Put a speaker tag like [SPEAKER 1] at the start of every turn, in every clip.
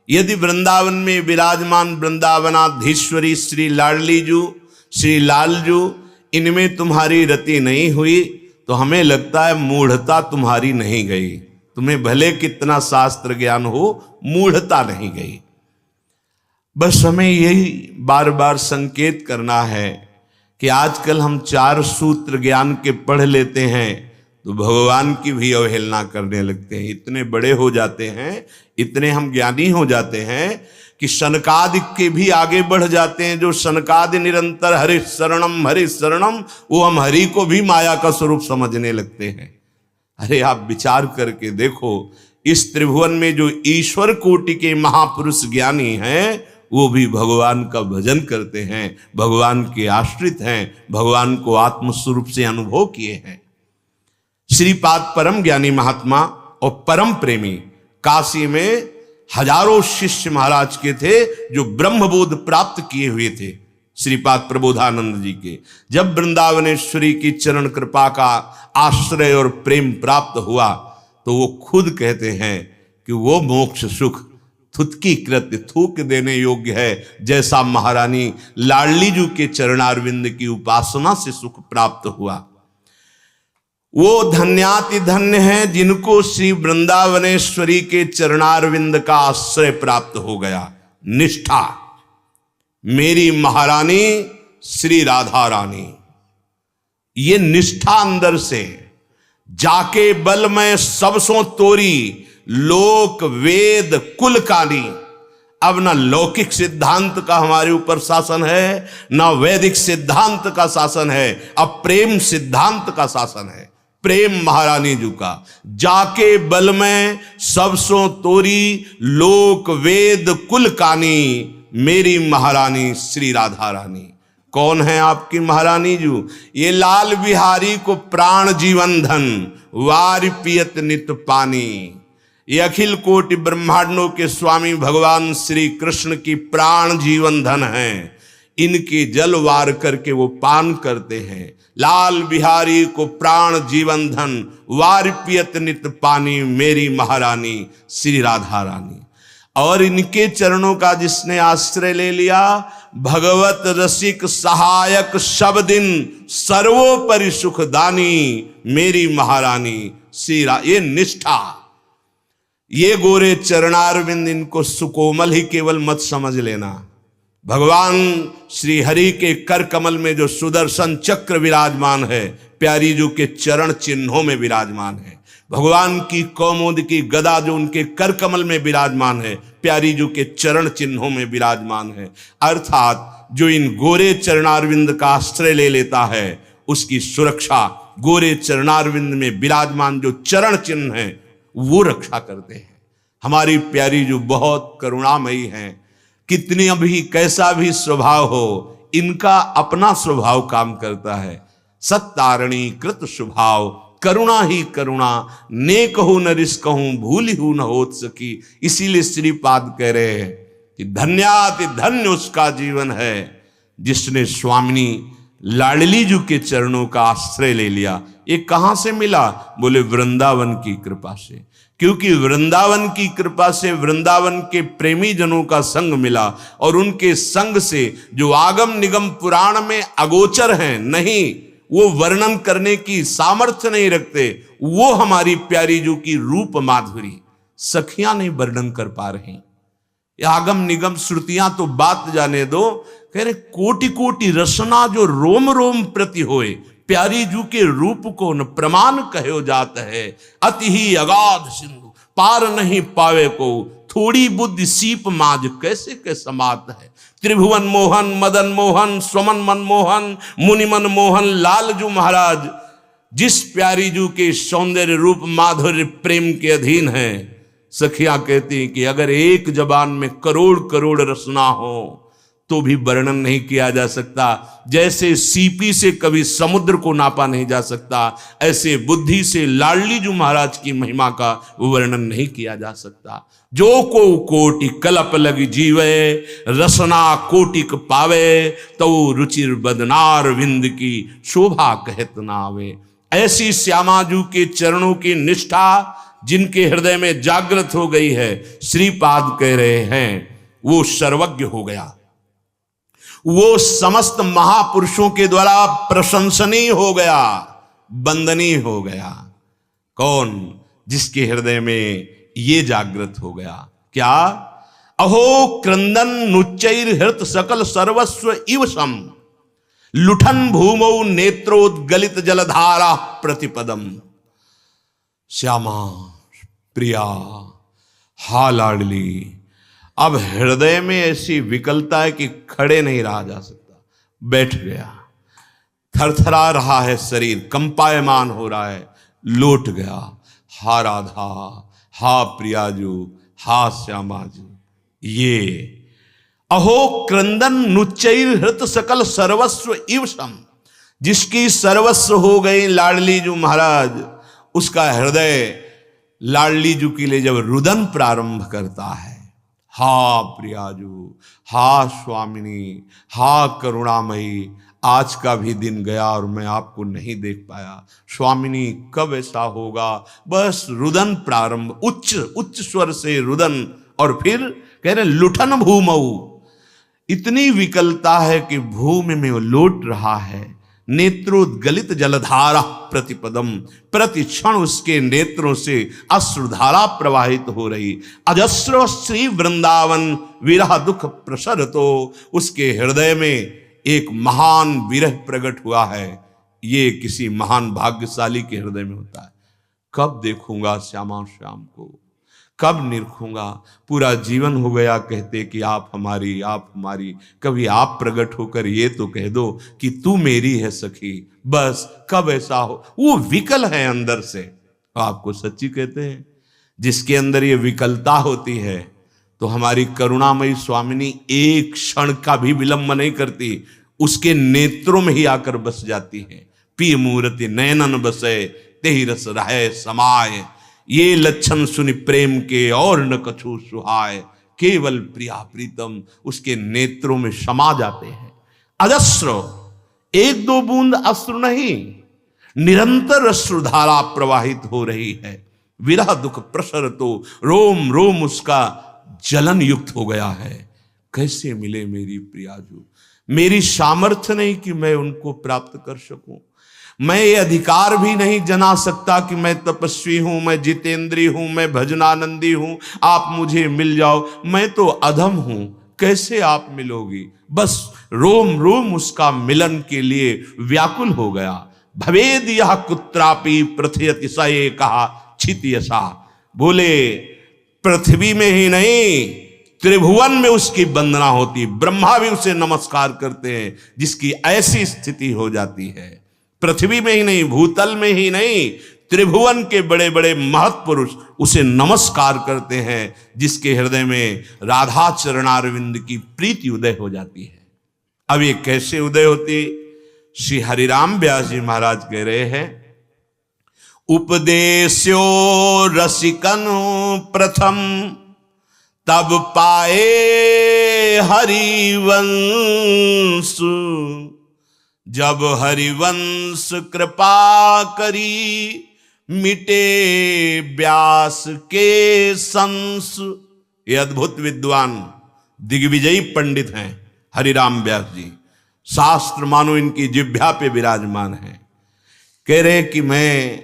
[SPEAKER 1] यदि वृंदावन में विराजमान वृंदावनाधीश्वरी श्री लाडली जू, श्री लालजू, इनमें तुम्हारी रति नहीं हुई तो हमें लगता है मूढ़ता तुम्हारी नहीं गई। तुम्हें भले कितना शास्त्र ज्ञान हो, मूढ़ता नहीं गई। बस हमें यही बार बार संकेत करना है कि आजकल हम 4 सूत्र ज्ञान के पढ़ लेते हैं तो भगवान की भी अवहेलना करने लगते हैं। इतने बड़े हो जाते हैं, इतने हम ज्ञानी हो जाते हैं कि सनकादि के भी आगे बढ़ जाते हैं। जो सनकादि निरंतर हरि शरणम, वो हम हरि को भी माया का स्वरूप समझने लगते हैं। अरे आप विचार करके देखो, इस त्रिभुवन में जो ईश्वर कोटि के महापुरुष ज्ञानी हैं वो भी भगवान का भजन करते हैं, भगवान के आश्रित हैं, भगवान को आत्मस्वरूप से अनुभव किए हैं। श्रीपाद परम ज्ञानी महात्मा और परम प्रेमी काशी में हजारों शिष्य महाराज के थे जो ब्रह्मबोध प्राप्त किए हुए थे श्रीपाद प्रबोधानंद जी के। जब वृंदावनेश्वरी की चरण कृपा का आश्रय और प्रेम प्राप्त हुआ तो वो खुद कहते हैं कि वो मोक्ष सुख थुतकी कृत्य थूक देने योग्य है, जैसा महारानी लाडली जू के चरणारविंद की उपासना से सुख प्राप्त हुआ। वो धन्याति धन्य हैं जिनको श्री वृंदावनेश्वरी के चरणारविंद का आश्रय प्राप्त हो गया। निष्ठा, मेरी महारानी श्री राधा रानी, ये निष्ठा अंदर से जाके बल में सबसों तोरी लोक वेद कुल कानी। अब ना लौकिक सिद्धांत का हमारे ऊपर शासन है, ना वैदिक सिद्धांत का शासन है, अब प्रेम सिद्धांत का शासन है। प्रेम महारानी जी का, जाके बल में सबसों तोरी लोक वेद कुल कानी, मेरी महारानी श्री राधा रानी। कौन है आपकी महारानी जी? ये लाल बिहारी को प्राण जीवन धन वार पियत नित पानी। ये अखिल कोटि ब्रह्मांडों के स्वामी भगवान श्री कृष्ण की प्राण जीवन धन हैं। इनके जल वार करके वो पान करते हैं। लाल बिहारी को प्राण जीवन धन वार पियत नित पानी, मेरी महारानी श्री राधा रानी। और इनके चरणों का जिसने आश्रय ले लिया, भगवत रसिक सहायक सब दिन सर्वोपरि सुखदानी, मेरी महारानी श्री ये निष्ठा, ये गोरे चरणारविंद, इनको सुकोमल ही केवल मत समझ लेना। भगवान श्री हरि के कर कमल में जो सुदर्शन चक्र विराजमान है, प्यारी जी के चरण चिन्हों में विराजमान है। भगवान की कौमुद की गदा जो उनके कर कमल में विराजमान है, प्यारी जी के चरण चिन्हों में विराजमान है। अर्थात जो इन गोरे चरणारविंद का आश्रय ले लेता है, उसकी सुरक्षा गोरे चरणारविंद में विराजमान जो चरण चिन्ह है वो रक्षा करते हैं। हमारी प्यारी जो बहुत करुणामयी हैं, कितनी अभी कैसा भी स्वभाव हो, इनका अपना स्वभाव काम करता है। सत्तारणी कृत स्वभाव, करुणा ही करुणा, नेक हो न रिस्क हूं, भूली हूं न होत सकी। इसीलिए श्रीपाद कह रहे हैं कि धन्याति धन्य उसका जीवन है जिसने स्वामिनी लाडली जी के चरणों का आश्रय ले लिया। ये कहां से मिला? बोले वृंदावन की कृपा से। क्योंकि वृंदावन की कृपा से वृंदावन के प्रेमी जनों का संग मिला, और उनके संग से जो आगम निगम पुराण में अगोचर हैं, नहीं वो वर्णन करने की सामर्थ्य नहीं रखते, वो हमारी प्यारी जो की रूप माधुरी सखियां नहीं वर्णन कर पा रही। आगम निगम श्रुतियां तो बात जाने दो, कह रहे कोटि कोटि रसना जो रोम रोम प्रति होए, प्यारी जू के रूप को न प्रमाण कहो जात है। अति ही अगाध सिंधु पार नहीं पावे को, थोड़ी बुद्धि सीप माज कैसे के समात है। त्रिभुवन मोहन मदन मोहन स्वमन मनमोहन मुनि मन मोहन लालजू महाराज जिस प्यारी जू के सौंदर्य रूप माधुर्य प्रेम के अधीन है, सखियां कहती हैं कि अगर एक जबान में करोड़ करोड़ रसना हो तो भी वर्णन नहीं किया जा सकता। जैसे सीपी से कभी समुद्र को नापा नहीं जा सकता, ऐसे बुद्धि से लाडली जू महाराज की महिमा का वर्णन नहीं किया जा सकता। जो को कोटि कलप लगी जीवे, रसना कोटिक पावे, तो रुचिर बदनार विंद की शोभा कहत ना आवे। ऐसी श्यामाजू के चरणों की निष्ठा जिनके हृदय में जागृत हो गई है, श्रीपाद कह रहे हैं वो सर्वज्ञ हो गया, वो समस्त महापुरुषों के द्वारा प्रशंसनीय हो गया, वंदनीय हो गया। कौन? जिसके हृदय में ये जागृत हो गया। क्या? अहो क्रंदन नुच्चैर्हृत सकल सर्वस्व इव सम लुठन भूमौ नेत्रोद्गलित जलधारा प्रतिपदम। श्यामा, प्रिया, हा लाडली। अब हृदय में ऐसी विकलता है कि खड़े नहीं रहा जा सकता, बैठ गया, थरथरा रहा है शरीर, कंपायमान हो रहा है, लौट गया। हा राधा, हा प्रियाजू, हा श्यामाजू। ये अहो क्रंदन नुच्चैर्हृत सकल सर्वस्व इव सम, जिसकी सर्वस्व हो गई लाडली जू महाराज, उसका हृदय लाडली जू के लिए जब रुदन प्रारंभ करता है, हा प्रियाजू, हा स्वामिनी, हा करुणामयी, आज का भी दिन गया और मैं आपको नहीं देख पाया, स्वामिनी कब ऐसा होगा। बस रुदन प्रारंभ, उच्च उच्च स्वर से रुदन, और फिर कह रहे लुठन भूमऊ। इतनी विकलता है कि भूमि में वो लौट रहा है। नेत्रोद्गलित जलधारा प्रतिपदम, प्रति क्षण उसके नेत्रों से अश्रुधारा प्रवाहित हो रही। अजस्र श्री वृंदावन विरह दुख प्रसरतो, उसके हृदय में एक महान विरह प्रकट हुआ है। ये किसी महान भाग्यशाली के हृदय में होता है। कब देखूंगा श्यामा श्याम को, कब निरखूंगा। पूरा जीवन हो गया कहते कि आप हमारी, आप हमारी। कभी आप प्रकट होकर ये तो कह दो कि तू मेरी है सखी। बस कब ऐसा हो। वो विकल है अंदर से। आपको सच्ची कहते हैं, जिसके अंदर ये विकलता होती है तो हमारी करुणामयी स्वामिनी एक क्षण का भी विलंब नहीं करती, उसके नेत्रों में ही आकर बस जाती है। पी मूर्ति नयनन बसे तेहि रस रहे समाये, ये लक्षण सुनि प्रेम के और न कछु सुहाय। केवल प्रिया प्रीतम उसके नेत्रों में समा जाते हैं। अजस्र, एक दो बूंद अश्रु नहीं, निरंतर अश्रुधारा प्रवाहित हो रही है। विरह दुख प्रसर तो रोम रोम उसका जलन युक्त हो गया है। कैसे मिले मेरी प्रियाजू। मेरी सामर्थ्य नहीं कि मैं उनको प्राप्त कर सकूं। मैं ये अधिकार भी नहीं जना सकता कि मैं तपस्वी हूं, मैं जितेंद्री हूं, मैं भजनानंदी हूं, आप मुझे मिल जाओ। मैं तो अधम हूं, कैसे आप मिलोगी। बस रोम रोम उसका मिलन के लिए व्याकुल हो गया। भवेद यह कुत्रापि पृथ्वी सये कहा छित यसा। बोले पृथ्वी में ही नहीं, त्रिभुवन में उसकी वंदना होती। ब्रह्मा भी उसे नमस्कार करते हैं, जिसकी ऐसी स्थिति हो जाती है। पृथ्वी में ही नहीं, भूतल में ही नहीं, त्रिभुवन के बड़े बड़े महत्पुरुष उसे नमस्कार करते हैं, जिसके हृदय में राधा चरणारविंद की प्रीति उदय हो जाती है। अब ये कैसे उदय होती। श्री हरिराम व्यास जी महाराज कह रहे हैं, उपदेश्यो रसिकन प्रथम तब पाए हरिवंश, जब हरिवंश कृपा करी मिटे व्यास के संस। ये अद्भुत विद्वान दिग्विजयी पंडित हैं हरिराम व्यास जी। शास्त्र मानो इनकी जिह्वा पे विराजमान है। कह रहे कि मैं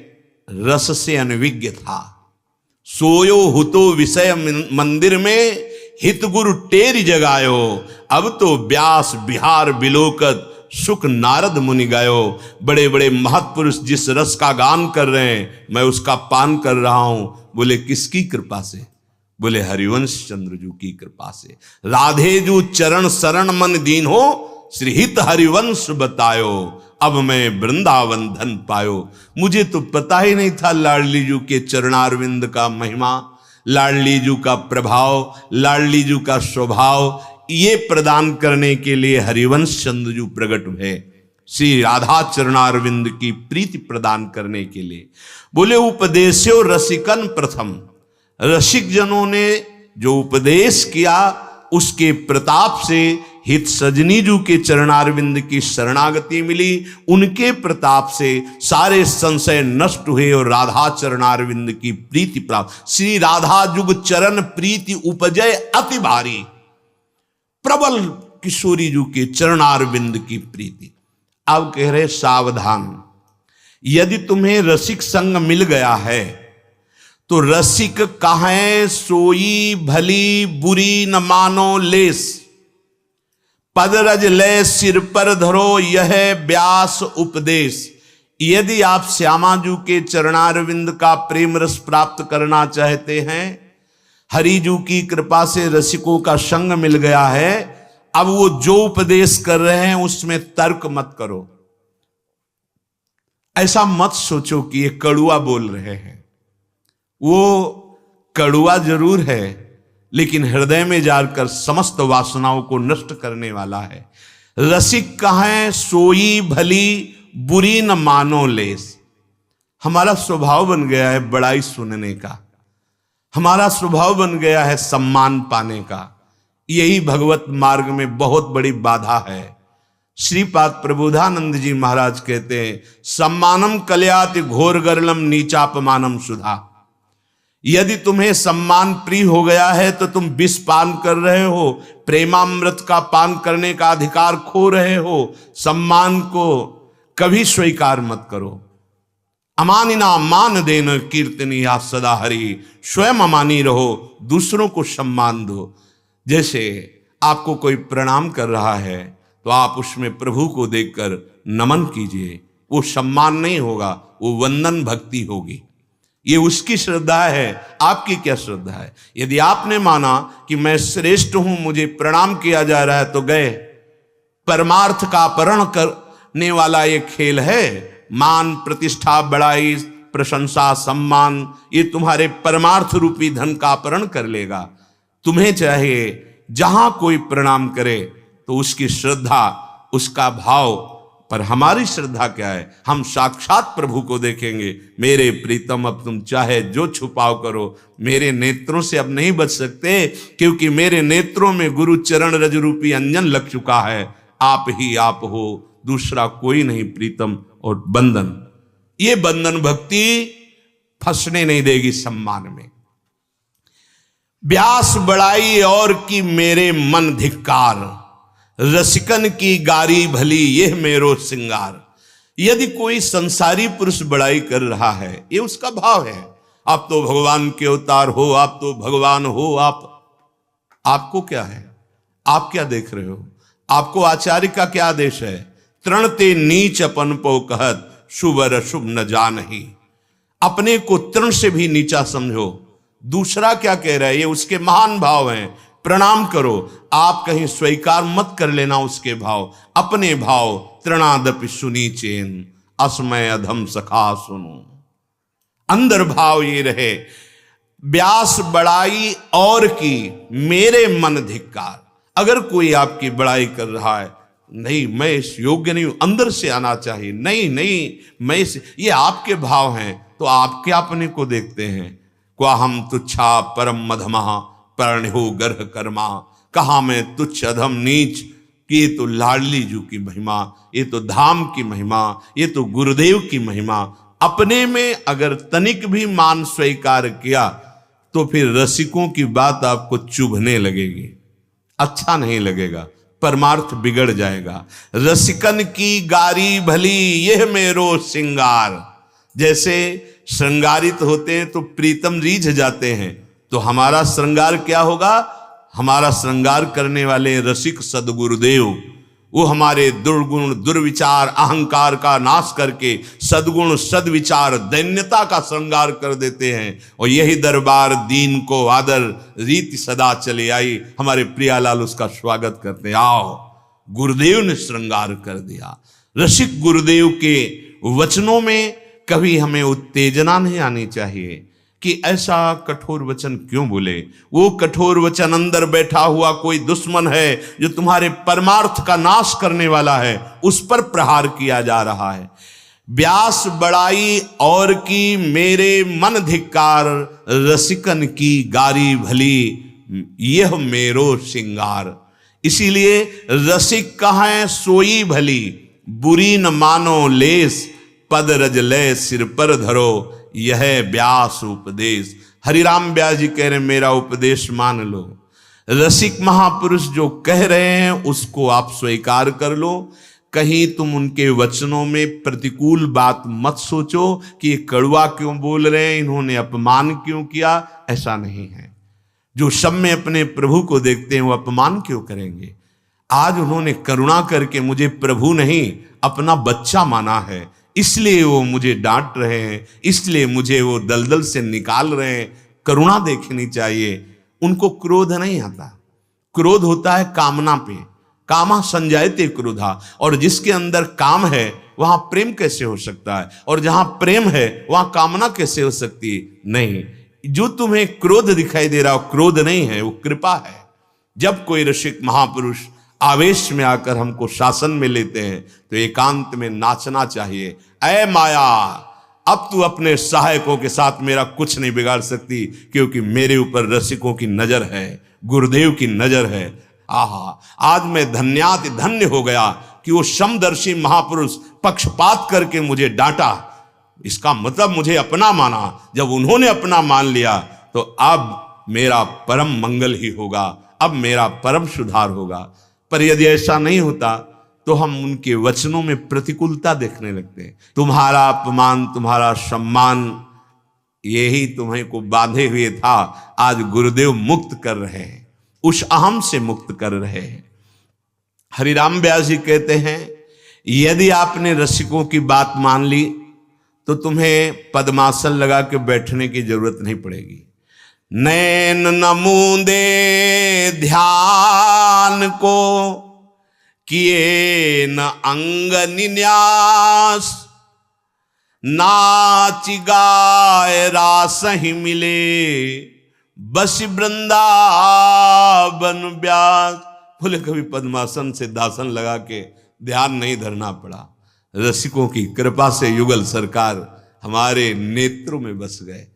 [SPEAKER 1] रस से अनविज्ञ था, सोयो हुतो विषय मंदिर में हित गुरु टेरी जगायो। अब तो व्यास बिहार बिलोकत सुख नारद मुनि गायो। बड़े बड़े महत्पुरुष जिस रस का गान कर रहे हैं, मैं उसका पान कर रहा हूं। बोले किसकी कृपा से। बोले हरिवंश चंद्र जू की कृपा से। राधे जू चरण शरण मन दीन हो, श्रीहित हरिवंश बतायो। अब मैं वृंदावन धन पायो। मुझे तो पता ही नहीं था लाडली जू के चरणारविंद का महिमा, लाडली जू का प्रभाव, लाडली जू का स्वभाव। ये प्रदान करने के लिए हरिवंश चंद्र जू प्रकट हुए, श्री राधा चरणारविंद की प्रीति प्रदान करने के लिए। बोले उपदेशो रसिकन प्रथम, रसिक जनों ने जो उपदेश किया उसके प्रताप से हित सजनी जू के चरणारविंद की शरणागति मिली, उनके प्रताप से सारे संशय नष्ट हुए और राधा चरणारविंद की प्रीति प्राप्त। श्री राधा जुग चरण प्रीति उपजय अति भारी, प्रबल किशोरी जू के चरणारविंद की प्रीति। अब कह रहे सावधान, यदि तुम्हें रसिक संग मिल गया है तो रसिक कहें सोई भली बुरी न मानो लेस, पदरज ले सिर पर धरो यह व्यास उपदेश। यदि आप श्यामाजू के चरणारविंद का प्रेम रस प्राप्त करना चाहते हैं, हरिजू की कृपा से रसिकों का संग मिल गया है, अब वो जो उपदेश कर रहे हैं उसमें तर्क मत करो। ऐसा मत सोचो कि ये कड़ुआ बोल रहे हैं। वो कड़ुआ जरूर है, लेकिन हृदय में जाकर समस्त वासनाओं को नष्ट करने वाला है। रसिक कहें सोई भली बुरी न मानो लेस। हमारा स्वभाव बन गया है बड़ाई सुनने का, हमारा स्वभाव बन गया है सम्मान पाने का। यही भगवत मार्ग में बहुत बड़ी बाधा है। श्रीपाद प्रबोधानंद जी महाराज कहते हैं, सम्मानम कल्याति घोर गरलम नीचापमानम सुधा। यदि तुम्हें सम्मान प्रिय हो गया है तो तुम विष पान कर रहे हो, प्रेमामृत का पान करने का अधिकार खो रहे हो। सम्मान को कभी स्वीकार मत करो। अमानिना मान देन कीर्तनी या सदा हरि, स्वयं अमानी रहो, दूसरों को सम्मान दो। जैसे आपको कोई प्रणाम कर रहा है तो आप उसमें प्रभु को देखकर नमन कीजिए। वो सम्मान नहीं होगा, वो वंदन भक्ति होगी। ये उसकी श्रद्धा है, आपकी क्या श्रद्धा है? यदि आपने माना कि मैं श्रेष्ठ हूं, मुझे प्रणाम किया जा रहा है, तो गए। परमार्थ का अपहरण करने वाला ये खेल है। मान प्रतिष्ठा बड़ाई प्रशंसा सम्मान, ये तुम्हारे परमार्थ रूपी धन का अपहरण कर लेगा। तुम्हें चाहिए जहां कोई प्रणाम करे तो उसकी श्रद्धा, उसका भाव। पर हमारी श्रद्धा क्या है? हम साक्षात प्रभु को देखेंगे। मेरे प्रीतम अब तुम चाहे जो छुपाव करो, मेरे नेत्रों से अब नहीं बच सकते, क्योंकि मेरे नेत्रों में गुरु चरण रज रूपी अंजन लग चुका है। आप ही आप हो, दूसरा कोई नहीं प्रीतम। और बंधन, ये बंधन भक्ति फंसने नहीं देगी सम्मान में। व्यास बड़ाई और की मेरे मन धिक्कार, रसिकन की गारी भली यह मेरो सिंगार। यदि कोई संसारी पुरुष बड़ाई कर रहा है, ये उसका भाव है। आप तो भगवान के अवतार हो, आप तो भगवान हो, आपको क्या है? आप क्या देख रहे हो? आपको आचार्य का क्या आदेश है? तृणते नीच अपन पो कहत, शुभ अशुभ न जानहि। अपने को तृण से भी नीचा समझो। दूसरा क्या कह रहा है, ये उसके महान भाव हैं। प्रणाम करो, आप कहीं स्वीकार मत कर लेना उसके भाव। अपने भाव तृणादपि सुनी चेन, असमय अधम सखा सुनो। अंदर भाव ये रहे, व्यास बड़ाई और की मेरे मन धिक्कार। अगर कोई आपकी बड़ाई कर रहा है, नहीं मैं इस योग्य नहीं हूं, अंदर से आना चाहिए। नहीं मैं ये आपके भाव हैं, तो आप क्या अपने को देखते हैं? क्वा हम तुच्छा परम मधमा पर्णो गर्ह कर्मा। कहा मैं तुच्छ अधम नीच, कि ये तो लाडली जू की महिमा, ये तो धाम की महिमा, ये तो गुरुदेव की महिमा। अपने में अगर तनिक भी मान स्वीकार किया तो फिर रसिकों की बात आपको चुभने लगेगी, अच्छा नहीं लगेगा, परमार्थ बिगड़ जाएगा। रसिकन की गारी भली यह मेरो सिंगार। जैसे श्रृंगारित होते हैं तो प्रीतम रीझ जाते हैं, तो हमारा श्रृंगार क्या होगा? हमारा श्रृंगार करने वाले रसिक सदगुरुदेव, वो हमारे दुर्गुण दुर्विचार अहंकार का नाश करके सदगुण सदविचार दैन्यता का श्रृंगार कर देते हैं। और यही दरबार दीन को आदर रीति सदा चले आई। हमारे प्रियालाल उसका स्वागत करते, आओ गुरुदेव ने श्रृंगार कर दिया। रसिक गुरुदेव के वचनों में कभी हमें उत्तेजना नहीं आनी चाहिए कि ऐसा कठोर वचन क्यों बोले। वो कठोर वचन अंदर बैठा हुआ कोई दुश्मन है जो तुम्हारे परमार्थ का नाश करने वाला है, उस पर प्रहार किया जा रहा है। व्यास बड़ाई और की मेरे मन धिक्कार, रसिकन की गारी भली यह मेरो सिंगार। इसीलिए रसिक कहें सोई भली, बुरी न मानो लेस, पद रज लय सिर पर धरो, यह व्यास उपदेश। हरिराम व्यास जी कह रहे मेरा उपदेश मान लो। रसिक महापुरुष जो कह रहे हैं उसको आप स्वीकार कर लो। कहीं तुम उनके वचनों में प्रतिकूल बात मत सोचो कि ये कड़वा क्यों बोल रहे हैं, इन्होंने अपमान क्यों किया, ऐसा नहीं है। जो सब में अपने प्रभु को देखते हैं वो अपमान क्यों करेंगे। आज उन्होंने करुणा करके मुझे प्रभु नहीं अपना बच्चा माना है, इसलिए वो मुझे डांट रहे हैं, इसलिए मुझे वो दलदल से निकाल रहे हैं। करुणा देखनी चाहिए। उनको क्रोध नहीं आता। क्रोध होता है कामना पे, कामा संजायते क्रोधा, और जिसके अंदर काम है वहां प्रेम कैसे हो सकता है, और जहां प्रेम है वहां कामना कैसे हो सकती है। नहीं, जो तुम्हें क्रोध दिखाई दे रहा हो क्रोध नहीं है, वो कृपा है। जब कोई ऋषिक महापुरुष आवेश में आकर हमको शासन में लेते हैं तो एकांत में नाचना चाहिए। ऐ माया, अब तू अपने सहायकों के साथ मेरा कुछ नहीं बिगाड़ सकती, क्योंकि मेरे ऊपर रसिकों की नजर है, गुरुदेव की नजर है। आहा, आज मैं धन्याति धन्य हो गया कि वो समदर्शी महापुरुष पक्षपात करके मुझे डांटा। इसका मतलब मुझे अपना माना। जब उन्होंने अपना मान लिया तो अब मेरा परम मंगल ही होगा, अब मेरा परम सुधार होगा। पर यदि ऐसा नहीं होता तो हम उनके वचनों में प्रतिकूलता देखने लगते हैं। तुम्हारा अपमान, तुम्हारा सम्मान, यही तुम्हें को बांधे हुए था। आज गुरुदेव मुक्त कर रहे हैं, उस अहम से मुक्त कर रहे हैं। हरिराम व्यास जी कहते हैं यदि आपने रसिकों की बात मान ली तो तुम्हें पद्मासन लगा के बैठने की जरूरत नहीं पड़ेगी। नैन नमूंदे ध्यान को, किए न अंग निन्यास, नाच गाय रास ही मिले, बस वृंदावन व्यास। बोले कभी पद्मासन से दासन लगा के ध्यान नहीं धरना पड़ा। रसिकों की कृपा से युगल सरकार हमारे नेत्रों में बस गए।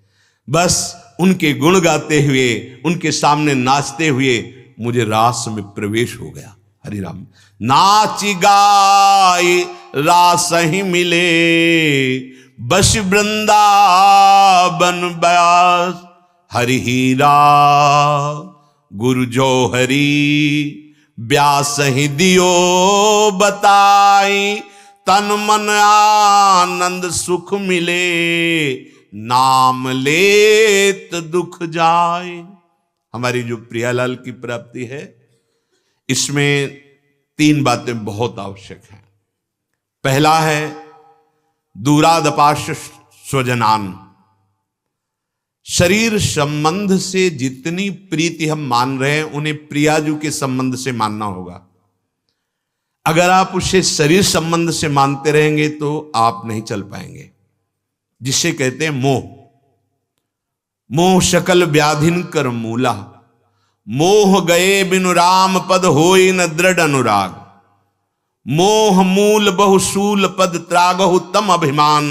[SPEAKER 1] बस उनके गुण गाते हुए, उनके सामने नाचते हुए मुझे रास में प्रवेश हो गया। हरि राम। नाच गाय रास ही मिले, बस वृंदावन व्यास। हरि हीरा गुरु जो हरि, व्यास ही दियो बताई, तन मन आनंद सुख मिले, नाम लेत दुख जाए। हमारी जो प्रियालाल की प्राप्ति है इसमें 3 बातें बहुत आवश्यक हैं। पहला है दूरादपाश स्वजनान। शरीर संबंध से जितनी प्रीति हम मान रहे हैं उन्हें प्रियाजू के संबंध से मानना होगा। अगर आप उसे शरीर संबंध से मानते रहेंगे तो आप नहीं चल पाएंगे, जिसे कहते हैं मोह। मोह शकल व्याधिन कर मूला, मोह गए बिनु राम पद होई न दृढ़ अनुराग। मोह मूल बहुसूल पद त्यागहु तम अभिमान।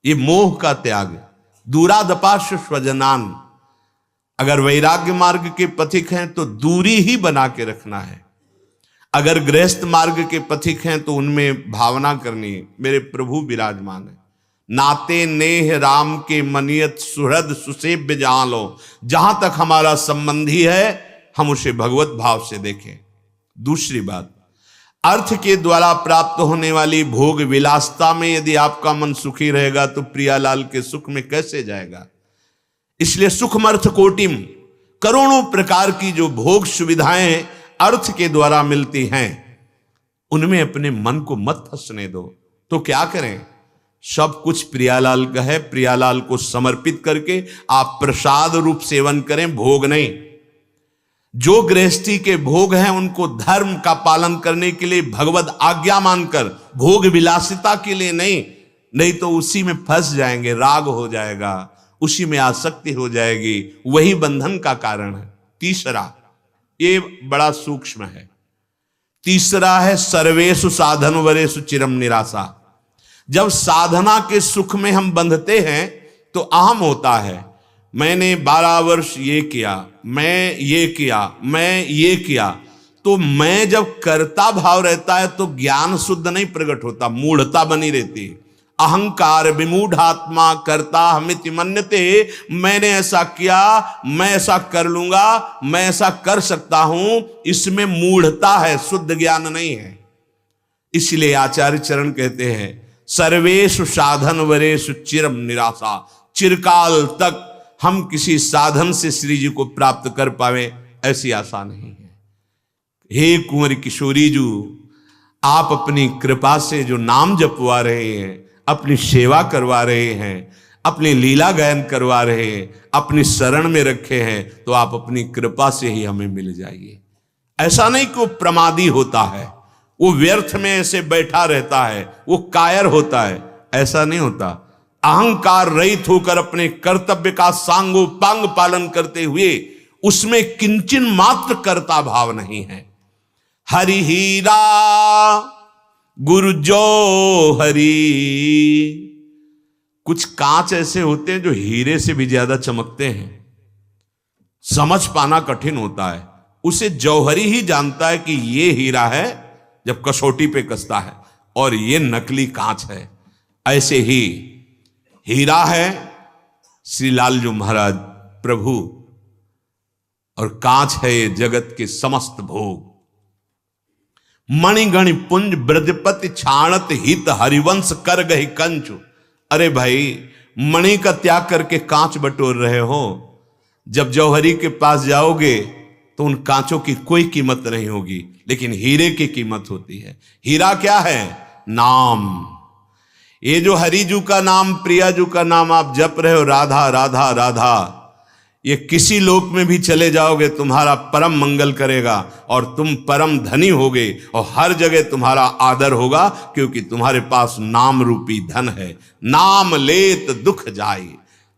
[SPEAKER 1] ये मोह का त्याग। दूरादपाश स्वजनान। अगर वैराग्य मार्ग के पथिक हैं तो दूरी ही बना के रखना है। अगर गृहस्थ मार्ग के पथिक हैं तो उनमें भावना करनी है मेरे प्रभु विराजमान है। नाते नेह राम के मनियत सुहृद सुसेव्य जान लो। जहां तक हमारा संबंधी है हम उसे भगवत भाव से देखें। दूसरी बात, अर्थ के द्वारा प्राप्त होने वाली भोग विलासता में यदि आपका मन सुखी रहेगा तो प्रियालाल के सुख में कैसे जाएगा। इसलिए सुखमर्थ कोटिम, करोड़ों प्रकार की जो भोग सुविधाएं अर्थ के द्वारा मिलती हैं उनमें अपने मन को मत फंसने दो। तो क्या करें, सब कुछ प्रियालाल का है, प्रियालाल को समर्पित करके आप प्रसाद रूप सेवन करें, भोग नहीं। जो गृहस्थी के भोग हैं उनको धर्म का पालन करने के लिए भगवत आज्ञा मानकर, भोग विलासिता के लिए नहीं तो उसी में फंस जाएंगे, राग हो जाएगा, उसी में आसक्ति हो जाएगी, वही बंधन का कारण है। तीसरा, ये बड़ा सूक्ष्म है। तीसरा है सर्वेषु साधन वरेषु चिरम निराशा। जब साधना के सुख में हम बंधते हैं तो अहम होता है। मैंने 12 वर्ष ये किया, मैं ये किया, मैं ये किया, तो मैं जब कर्ता भाव रहता है तो ज्ञान शुद्ध नहीं प्रकट होता, मूढ़ता बनी रहती है। अहंकार विमूढ़ात्मा कर्ता हमिति मन्यते, मैंने ऐसा किया, मैं ऐसा कर लूंगा, मैं ऐसा कर सकता हूं, इसमें मूढ़ता है, शुद्ध ज्ञान नहीं है। इसलिए आचार्य चरण कहते हैं सर्वेषु साधन वरेषु चिरम निराशा, चिरकाल तक हम किसी साधन से श्री जी को प्राप्त कर पावे ऐसी आशा नहीं है। हे कुंवर किशोरी जी, आप अपनी कृपा से जो नाम जपवा रहे हैं, अपनी सेवा करवा रहे हैं, अपनी लीला गायन करवा रहे हैं, अपनी शरण में रखे हैं, तो आप अपनी कृपा से ही हमें मिल जाइए। ऐसा नहीं कि वो प्रमादी होता है, वो व्यर्थ में ऐसे बैठा रहता है, वो कायर होता है, ऐसा नहीं होता। अहंकार रहित होकर अपने कर्तव्य का सांगोपांग पालन करते हुए उसमें किंचन मात्र कर्ता भाव नहीं है। हरि हीरा गुरु जो हरि, कुछ कांच ऐसे होते हैं जो हीरे से भी ज्यादा चमकते हैं, समझ पाना कठिन होता है। उसे जौहरी ही जानता है कि ये हीरा है जब कसौटी पे कसता है, और ये नकली कांच है। ऐसे ही हीरा है श्री लालजू महाराज प्रभु, और कांच है ये जगत के समस्त भोग। मणिगणि पुंज ब्रजपति छाणत हित हरिवंश कर गही कंचु। अरे भाई, मणि का त्याग करके कांच बटोर रहे हो, जब जौहरी के पास जाओगे तो उन कांचों की कोई कीमत नहीं होगी, लेकिन हीरे की कीमत होती है। हीरा क्या है? नाम। ये जो हरिजू का नाम, प्रियाजू का नाम आप जप रहे हो, राधा राधा राधा, ये किसी लोक में भी चले जाओगे तुम्हारा परम मंगल करेगा, और तुम परम धनी होगे, और हर जगह तुम्हारा आदर होगा, क्योंकि तुम्हारे पास नाम रूपी धन है। नाम लेत दुख जाए,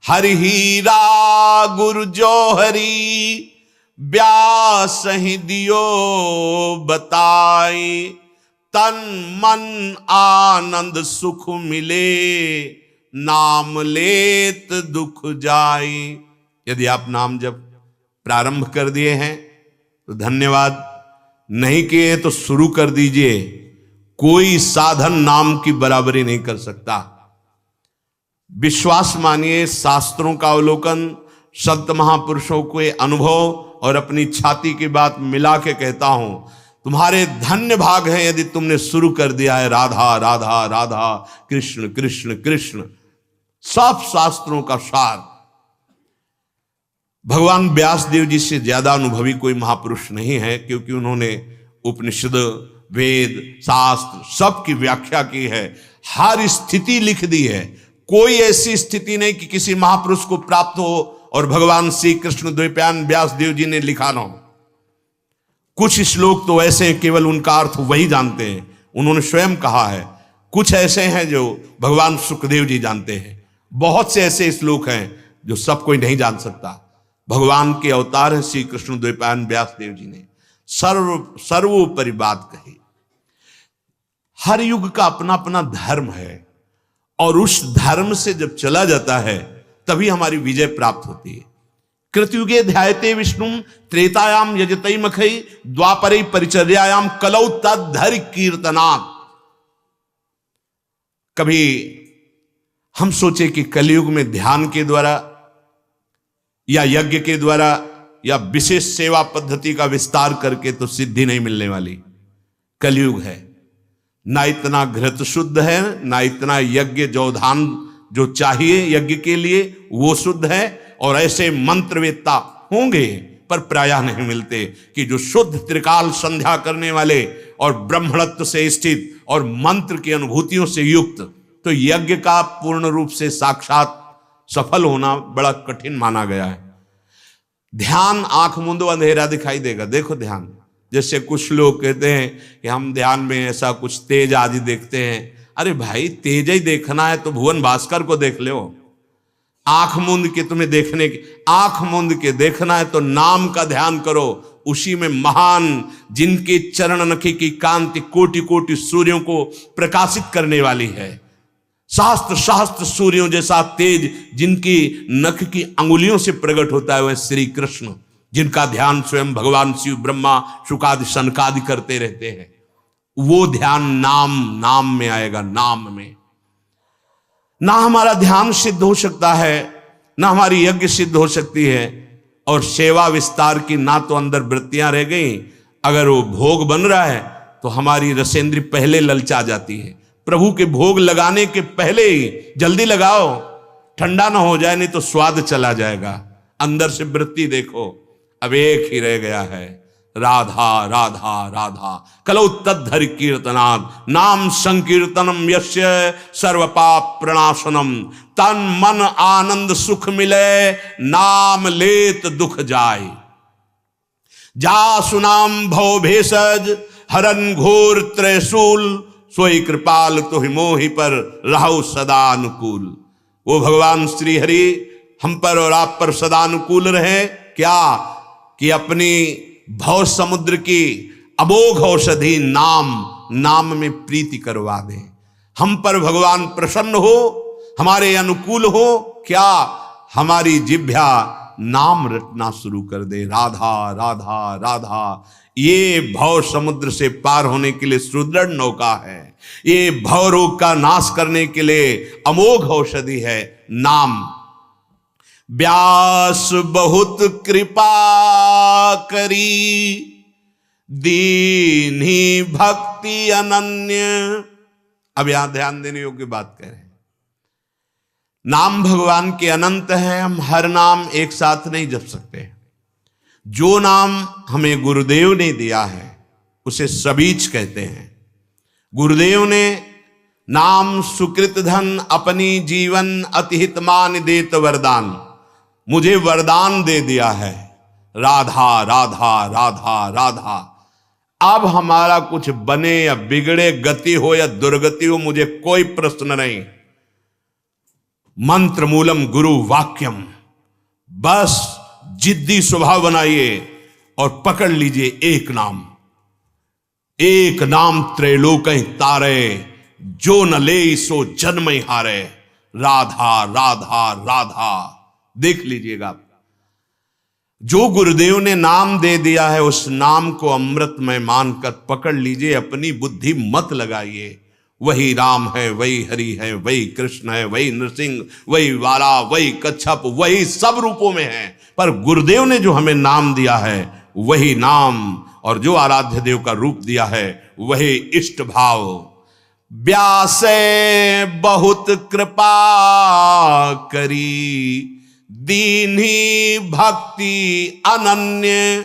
[SPEAKER 1] हरि हीरा गुरु जो हरि, व्यास ही दियो बताई, तन मन आनंद सुख मिले, नाम लेत दुख जाई। यदि आप नाम जब प्रारंभ कर दिए हैं तो धन्यवाद, नहीं किए तो शुरू कर दीजिए। कोई साधन नाम की बराबरी नहीं कर सकता। विश्वास मानिए, शास्त्रों का अवलोकन, संत महापुरुषों के अनुभव और अपनी छाती की बात मिला के कहता हूं, तुम्हारे धन्य भाग हैं यदि तुमने शुरू कर दिया है राधा राधा राधा, कृष्ण कृष्ण कृष्ण। सब शास्त्रों का सार। भगवान व्यासदेव जी से ज्यादा अनुभवी कोई महापुरुष नहीं है, क्योंकि उन्होंने उपनिषद, वेद, शास्त्र सब की व्याख्या की है, हर स्थिति लिख दी है। कोई ऐसी स्थिति नहीं कि किसी महापुरुष को प्राप्त हो और भगवान श्री कृष्ण द्वैपायन व्यासदेव जी ने लिखा ना हो। कुछ श्लोक तो ऐसे हैं केवल उनका अर्थ वही जानते हैं, उन्होंने स्वयं कहा है। कुछ ऐसे हैं जो भगवान सुखदेव जी जानते हैं। बहुत से ऐसे श्लोक हैं जो सब कोई नहीं जान सकता। भगवान के अवतार है श्री कृष्ण द्वैपायन व्यासदेव जी ने सर्वोपरि बात कही। हर युग का अपना अपना धर्म है, और उस धर्म से जब चला जाता है तभी हमारी विजय प्राप्त होती है। कृतयुगे ध्यायते विष्णु, त्रेतायाम यजते मखई, द्वापरे परिचर्यायाम कलौ तद्धरि कीर्तनात्। कभी हम सोचे कि कलयुग में ध्यान के द्वारा या यज्ञ के द्वारा या विशेष सेवा पद्धति का विस्तार करके तो सिद्धि नहीं मिलने वाली। कलयुग है, ना इतना घृत शुद्ध है, ना इतना यज्ञ जोधान जो चाहिए यज्ञ के लिए वो शुद्ध है, और ऐसे मंत्रवेत्ता होंगे पर प्रायः नहीं मिलते कि जो शुद्ध त्रिकाल संध्या करने वाले और ब्रह्मणत्व से स्थित और मंत्र की अनुभूतियों से युक्त। तो यज्ञ का पूर्ण रूप से साक्षात सफल होना बड़ा कठिन माना गया है। ध्यान आंख मूंदो अंधेरा दिखाई देगा। देखो ध्यान, जैसे कुछ लोग कहते हैं कि हम ध्यान में ऐसा कुछ तेज आदि देखते हैं। अरे भाई, तेज ही देखना है तो भुवन भास्कर को देख लो। आंख मूंद के तुम्हें देखने की, आंख मूंद के देखना है तो नाम का ध्यान करो। उसी में महान, जिनके चरण नखी की कांति कोटि कोटि सूर्यों को प्रकाशित करने वाली है, शास्त्र शास्त्र सूर्यों जैसा तेज जिनकी नख की अंगुलियों से प्रकट होता है, वह श्री कृष्ण। जिनका ध्यान स्वयं भगवान शिव, ब्रह्मा, शुकादि, सनकादि करते रहते हैं, वो ध्यान नाम में आएगा। नाम में ना हमारा ध्यान सिद्ध हो सकता है, ना हमारी यज्ञ सिद्ध हो सकती है, और सेवा विस्तार की ना तो अंदर वृत्तियां रह गई। अगर वो भोग बन रहा है तो हमारी रसेंद्री पहले ललचा जाती है। प्रभु के भोग लगाने के पहले ही जल्दी लगाओ, ठंडा ना हो जाए, नहीं तो स्वाद चला जाएगा। अंदर से वृत्ति देखो, अब एक ही रह गया है, राधा राधा राधा। कलौ तद्धरि कीर्तनाद नाम संकीर्तनम यस्य सर्व पाप प्रणाशनम। तन मन आनंद सुख मिले, नाम लेत दुख जाय। जा सुनाम भव भेषज हरन घोर त्रैशूल। सोई कृपाल तुहि मोहि पर रहु सदा अनुकूल। वो भगवान श्री हरि हम पर और आप पर सदा अनुकूल रहे। क्या कि अपनी भव समुद्र की अमोघ औषधि नाम में प्रीति करवा दे। हम पर भगवान प्रसन्न हो, हमारे अनुकूल हो। क्या हमारी जिह्वा नाम रटना शुरू कर दे, राधा राधा राधा। ये भव समुद्र से पार होने के लिए सुदृढ़ नौका है। ये भव रोग का नाश करने के लिए अमोघ औषधि है नाम। व्यास बहुत कृपा करी, दीन्ही भक्ति अनन्य। अब यहां ध्यान देने योग्य बात कह रहे हैं। नाम भगवान के अनंत है, हम हर नाम एक साथ नहीं जप सकते। जो नाम हमें गुरुदेव ने दिया है उसे सबीच कहते हैं। गुरुदेव ने नाम सुकृत धन अपनी जीवन अतिहित मान देत वरदान। मुझे वरदान दे दिया है, राधा राधा राधा राधा। अब हमारा कुछ बने या बिगड़े, गति हो या दुर्गति हो, मुझे कोई प्रश्न नहीं। मंत्र मूलम गुरु वाक्यम। बस जिद्दी स्वभाव बनाइए और पकड़ लीजिए एक नाम। एक नाम त्रैलोकय तारे, जो न ले सो जन्म ही हारे। राधा राधा राधा। देख लीजिएगा, जो गुरुदेव ने नाम दे दिया है उस नाम को अमृतमय मानकर पकड़ लीजिए, अपनी बुद्धि मत लगाइए। वही राम है, वही हरि है, वही कृष्ण है, वही नृसिंह, वही वाला, वही कच्छप, वही सब रूपों में है। पर गुरुदेव ने जो हमें नाम दिया है वही नाम, और जो आराध्य देव का रूप दिया है वही इष्ट भाव। व्यासे बहुत कृपा करी, दीन्ही भक्ति अनन्य।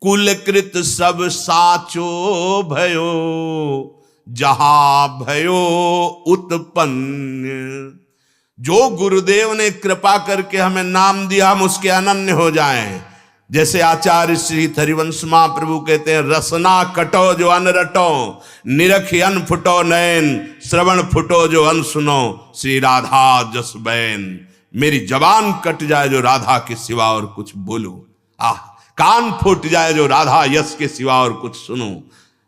[SPEAKER 1] कुलकृत सब साचो भयो, जहां भयो उत्पन्न। जो गुरुदेव ने कृपा करके हमें नाम दिया, हम उसके अनन्य हो जाएं। जैसे आचार्य श्री हरिवंश महाप्रभु कहते हैं, रसना कटो जो अन रटो, निरखि अन फुटो नैन, श्रवण फुटो जो अन सुनो, श्री राधा जस बैन। मेरी जबान कट जाए जो राधा के सिवा और कुछ बोलूं, कान फूट जाए जो राधा यश के सिवा और कुछ सुनूं,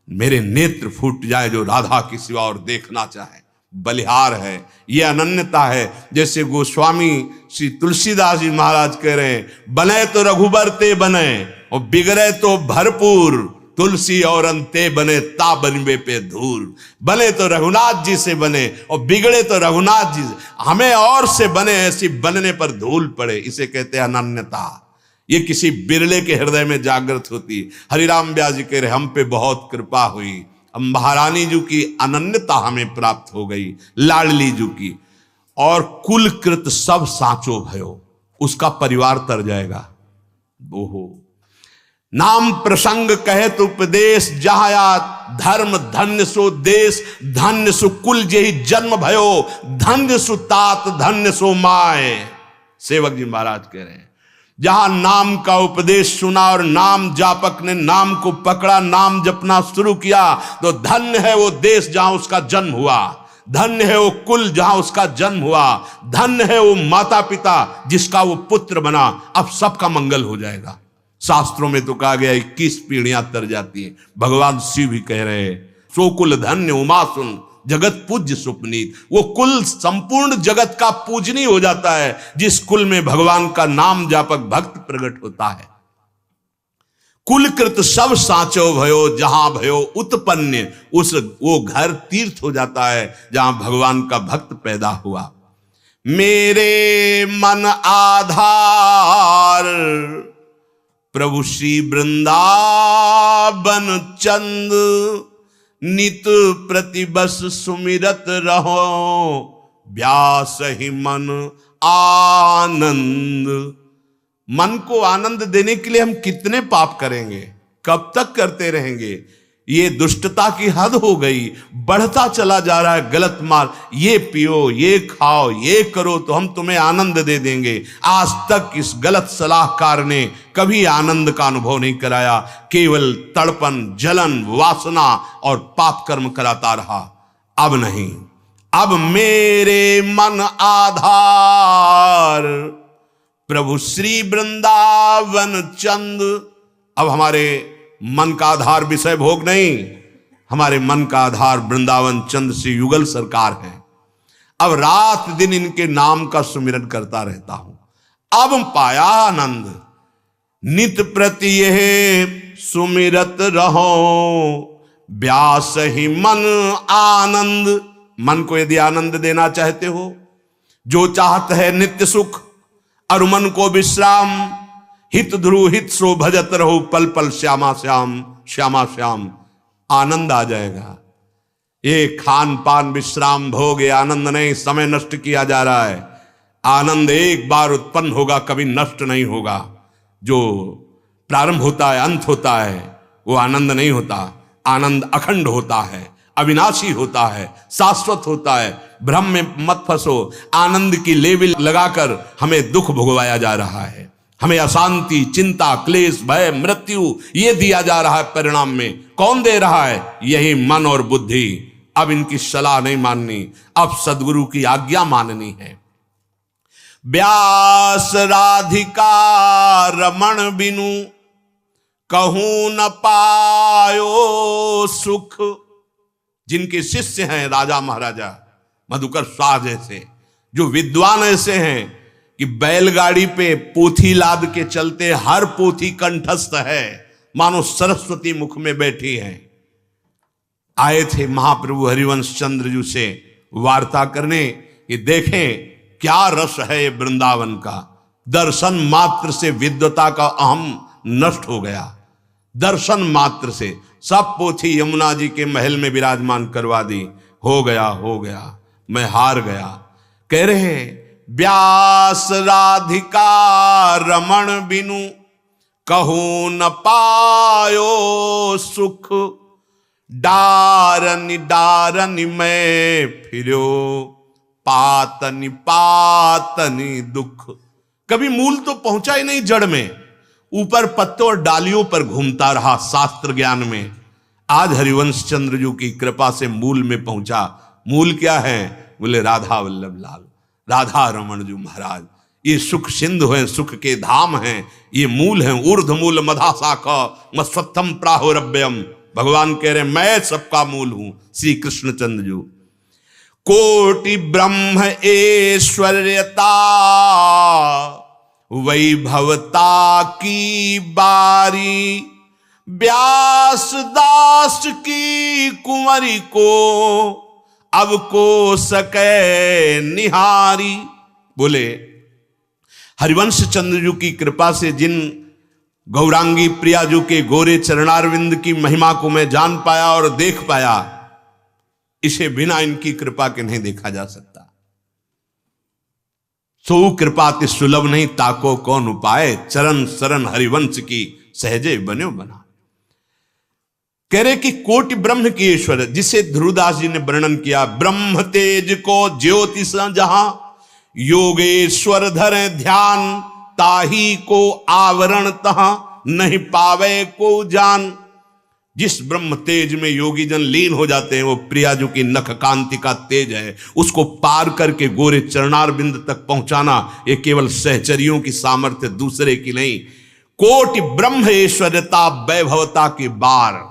[SPEAKER 1] मेरे नेत्र फूट जाए जो राधा के सिवा और देखना चाहे। बलिहार है, ये अनन्यता है। जैसे गोस्वामी श्री तुलसीदास जी महाराज कह रहे हैं, बने तो रघुबर ते बने और बिगड़े तो भरपूर, तुलसी और अंते बने ता बनबे पे धूल। बने तो रघुनाथ जी से बने और बिगड़े तो रघुनाथ जी से, हमें और से बने, ऐसी बनने पर धूल पड़े। इसे कहते हैं अनन्यता। ये किसी बिरले के हृदय में जागृत होती। हरिराम व्यास जी कह रहे, हम पे बहुत कृपा हुई, अब महारानी जी की अनन्यता हमें प्राप्त हो गई, लाडली जी की। और कुलकृत सब साचो भयो, उसका परिवार तर जाएगा। ओहो, नाम प्रसंग कहे तो उपदेश, जहाया धर्म धन्य सो देश, धन्य सो कुल जेहि जन्म भयो, धन्य सो तात धन्य सो माय। सेवक जी महाराज कह रहे हैं, जहां नाम का उपदेश सुना और नाम जापक ने नाम को पकड़ा, नाम जपना शुरू किया, तो धन्य है वो देश जहां उसका जन्म हुआ, धन्य है वो कुल जहां उसका जन्म हुआ, धन्य है वो माता पिता जिसका वो पुत्र बना। अब सबका मंगल हो जाएगा। शास्त्रों में तो कहा गया 21 पीढ़ियां तर जाती है। भगवान शिव भी कह रहे हैं, सो कुल धन्य उमा सुन, जगत पूज्य सुपनीत। वो कुल संपूर्ण जगत का पूजनीय हो जाता है जिस कुल में भगवान का नाम जापक भक्त प्रकट होता है। कुलकृत सब साचो भयो, जहां भयो उत्पन्न, वो घर तीर्थ हो जाता है जहां भगवान का भक्त पैदा हुआ। मेरे मन आधार प्रभु श्री वृंदावन चंद, नित प्रतिबस सुमिरत रहो, व्यास ही मन आनंद। मन को आनंद देने के लिए हम कितने पाप करेंगे, कब तक करते रहेंगे? ये दुष्टता की हद हो गई, बढ़ता चला जा रहा है गलत मार्ग। ये पियो, ये खाओ, ये करो तो हम तुम्हें आनंद दे देंगे। आज तक इस गलत सलाहकार ने कभी आनंद का अनुभव नहीं कराया, केवल तड़पन, जलन, वासना और पाप कर्म कराता रहा। अब नहीं, अब मेरे मन आधार प्रभु श्री वृंदावन चंद। अब हमारे मन का आधार विषय भोग नहीं, हमारे मन का आधार वृंदावन चंद श्री युगल सरकार है। अब रात दिन इनके नाम का सुमिरन करता रहता हूं, अब पाया आनंद। नित प्रति यह सुमिरत रहो, व्यास ही मन आनंद। मन को यदि आनंद देना चाहते हो, जो चाहत है नित्य सुख और मन को विश्राम, हित ध्रुव हित सो भजत रहो, पल पल श्यामा श्याम श्यामा श्याम, आनंद आ जाएगा। ये खान पान विश्राम भोग, ये आनंद नहीं, समय नष्ट किया जा रहा है। आनंद एक बार उत्पन्न होगा, कभी नष्ट नहीं होगा। जो प्रारंभ होता है, अंत होता है, वो आनंद नहीं होता। आनंद अखंड होता है, अविनाशी होता है, शाश्वत होता है। भ्रम में मत फंसो। आनंद की लेबल लगाकर हमें दुख भोगवाया जा रहा है, हमें अशांति, चिंता, क्लेश, भय, मृत्यु ये दिया जा रहा है। परिणाम में कौन दे रहा है? यही मन और बुद्धि। अब इनकी सलाह नहीं माननी, अब सदगुरु की आज्ञा माननी है। व्यास राधिका रमण बिनु, कहूं न पायो सुख। जिनके शिष्य हैं राजा महाराजा मधुकर शाह जैसे, जो विद्वान ऐसे हैं कि बैलगाड़ी पे पोथी लाद के चलते, हर पोथी कंठस्थ है, मानो सरस्वती मुख में बैठी है। आए थे महाप्रभु हरिवंश चंद्र जी से वार्ता करने कि देखें क्या रस है ये वृंदावन का। दर्शन मात्र से विद्वता का अहम नष्ट हो गया। दर्शन मात्र से सब पोथी यमुना जी के महल में विराजमान करवा दी। हो गया, हो गया, मैं हार गया। कह रहे हैं व्यास राधिका रमण बिनु, कहूं न पायो सुख। डारनि डारनि में फिरो, पातनि पातनि दुख। कभी मूल तो पहुंचा ही नहीं जड़ में, ऊपर पत्तों और डालियों पर घूमता रहा शास्त्र ज्ञान में। आज हरिवंश चंद्र जी की कृपा से मूल में पहुंचा। मूल क्या है? बोले राधा वल्लभ लाल, राधा रमण जी महाराज। ये सुख सिंधु हैं, सुख के धाम हैं, ये मूल हैं। ऊर्ध मूल मधा शाखा मस्वत्थम प्राहुरभ्यम। भगवान कह रहे मैं सबका मूल हूं। श्री कृष्ण चंद्र जी कोटि ब्रह्म ऐश्वर्यता, वैभवता की बारी। व्यास दास की कुंवरी को, अब को सके निहारी। बोले हरिवंश चंद्र जी की कृपा से जिन गौरांगी प्रियाजू के गोरे चरणारविंद की महिमा को मैं जान पाया और देख पाया, इसे बिना इनकी कृपा के नहीं देखा जा सकता। सो कृपा ति सुलभ नहीं, ताको कौन उपाय। चरण शरण हरिवंश की सहजे बन्यो बना। कह रहे कि कोटि ब्रह्म की ईश्वर, जिसे ध्रुवदास जी ने वर्णन किया। ब्रह्म तेज को ज्योतिष जहां, योगेश्वर धरे ध्यान। ताही को आवरण तहां, नहीं पावे को जान। जिस ब्रह्म तेज में योगी जन लीन हो जाते हैं, वो प्रियाजू की नख कांति का तेज है। उसको पार करके गोरे चरणार बिंद तक पहुंचाना, ये केवल सहचरियों की सामर्थ्य, दूसरे की नहीं। कोटि ब्रह्म ऐश्वर्यता वैभवता की बाढ़,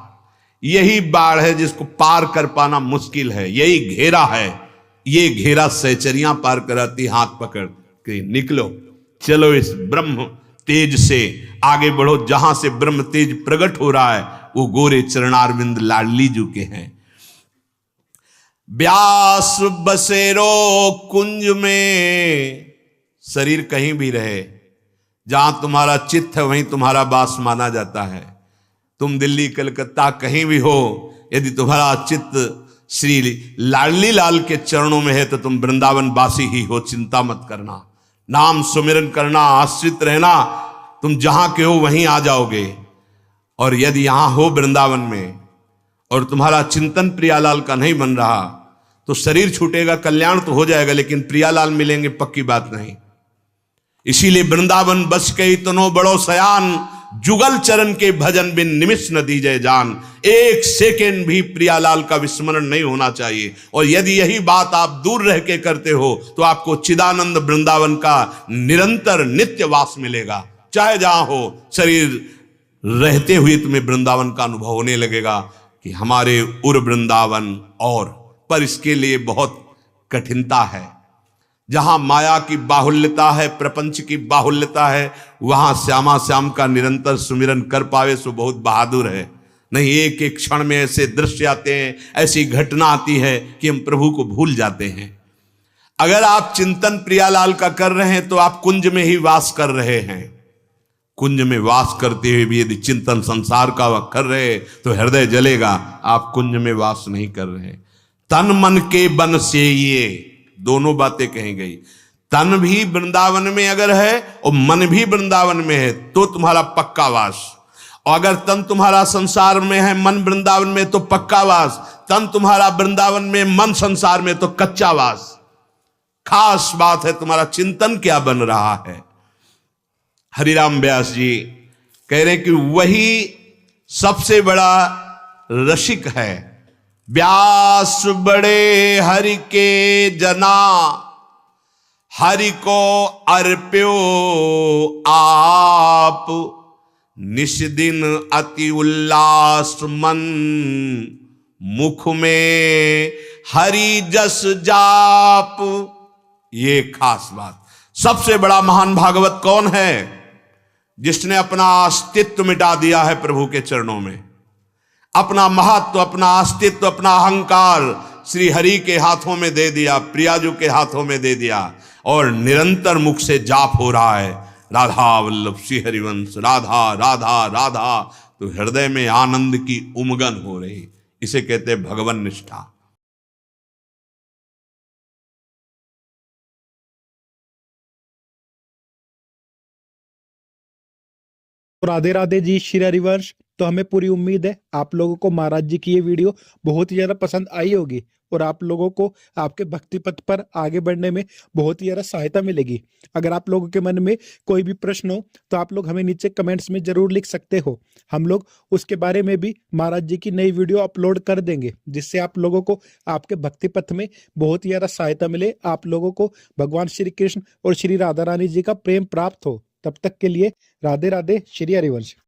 [SPEAKER 1] यही बाढ़ है जिसको पार कर पाना मुश्किल है। यही घेरा है, ये घेरा सहचरियां पार कराती। हाथ पकड़ के निकलो, चलो इस ब्रह्म तेज से आगे बढ़ो। जहां से ब्रह्म तेज प्रकट हो रहा है वो गोरे चरणारविंद लाडली जी के हैं। व्यास बसेरो कुंज में, शरीर कहीं भी रहे, जहां तुम्हारा चित्त है वहीं तुम्हारा वास माना जाता है। तुम दिल्ली कलकत्ता कहीं भी हो, यदि तुम्हारा चित्त श्री लाडली लाल के चरणों में है तो तुम वृंदावन वासी ही हो, चिंता मत करना। नाम सुमिरन करना, आश्रित रहना, तुम जहां के हो वहीं आ जाओगे। और यदि यहां हो वृंदावन में और तुम्हारा चिंतन प्रियालाल का नहीं बन रहा तो शरीर छूटेगा, कल्याण तो हो जाएगा, लेकिन प्रियालाल मिलेंगे पक्की बात नहीं। इसीलिए वृंदावन बस के इतनो बड़ो सयान, जुगल चरण के भजन बिन निमिष न दीजे जान। एक सेकेंड भी प्रियालाल का विस्मरण नहीं होना चाहिए। और यदि यही बात आप दूर रह के करते हो तो आपको चिदानंद वृंदावन का निरंतर नित्य वास मिलेगा। चाहे जहां हो, शरीर रहते हुए तुम्हें वृंदावन का अनुभव होने लगेगा कि हमारे उर वृंदावन। और पर इसके लिए बहुत कठिनता है। जहां माया की बाहुल्यता है, प्रपंच की बाहुल्यता है, वहां श्यामा श्याम का निरंतर सुमिरन कर पावे सो बहुत बहादुर है। नहीं, एक एक क्षण में ऐसे दृश्य आते हैं, ऐसी घटना आती है कि हम प्रभु को भूल जाते हैं। अगर आप चिंतन प्रियालाल का कर रहे हैं तो आप कुंज में ही वास कर रहे हैं। कुंज में वास करते हुए भी यदि चिंतन संसार का कर रहे तो हृदय जलेगा। आप कुंज में वास नहीं कर रहे। तन मन के बन से ये दोनों बातें कही गई। तन भी वृंदावन में अगर है और मन भी वृंदावन में है तो तुम्हारा पक्का वास। और अगर तन तुम्हारा संसार में है, मन वृंदावन में, तो पक्का वास। तन तुम्हारा वृंदावन में, मन संसार में, तो कच्चा वास। खास बात है तुम्हारा चिंतन क्या बन रहा है। हरिराम व्यास जी कह रहे कि वही सबसे बड़ा रसिक है। व्यास बड़े हरि के जना, हरि को अर्प्यो आप। निश दिन अति उल्लास मन, मुख में हरि जस जाप। ये खास बात। सबसे बड़ा महान भागवत कौन है? जिसने अपना अस्तित्व मिटा दिया है प्रभु के चरणों में। अपना महत्व, अपना अस्तित्व, अपना अहंकार श्री हरि के हाथों में दे दिया, प्रियाजू के हाथों में दे दिया। और निरंतर मुख से जाप हो रहा है, राधा वल्लभ श्री हरिवंश, राधा राधा राधा। तो हृदय में आनंद की उमगन हो रही। इसे कहते हैं भगवन निष्ठा।
[SPEAKER 2] राधे राधे जी, श्री हरिवंश। तो हमें पूरी उम्मीद है आप लोगों को महाराज जी की ये वीडियो बहुत ही ज्यादा पसंद आई होगी और आप लोगों को आपके भक्ति पथ पर आगे बढ़ने में बहुत ही ज्यादा सहायता मिलेगी। अगर आप लोगों के मन में कोई भी प्रश्न हो तो आप लोग हमें नीचे कमेंट्स में जरूर लिख सकते हो। हम लोग उसके बारे में भी महाराज जी की नई वीडियो अपलोड कर देंगे, जिससे आप लोगों को आपके भक्ति पथ में बहुत ही ज्यादा सहायता मिले, आप लोगों को भगवान श्री कृष्ण और श्री राधा रानी जी का प्रेम प्राप्त हो। तब तक के लिए राधे राधे, श्री हरिवंश।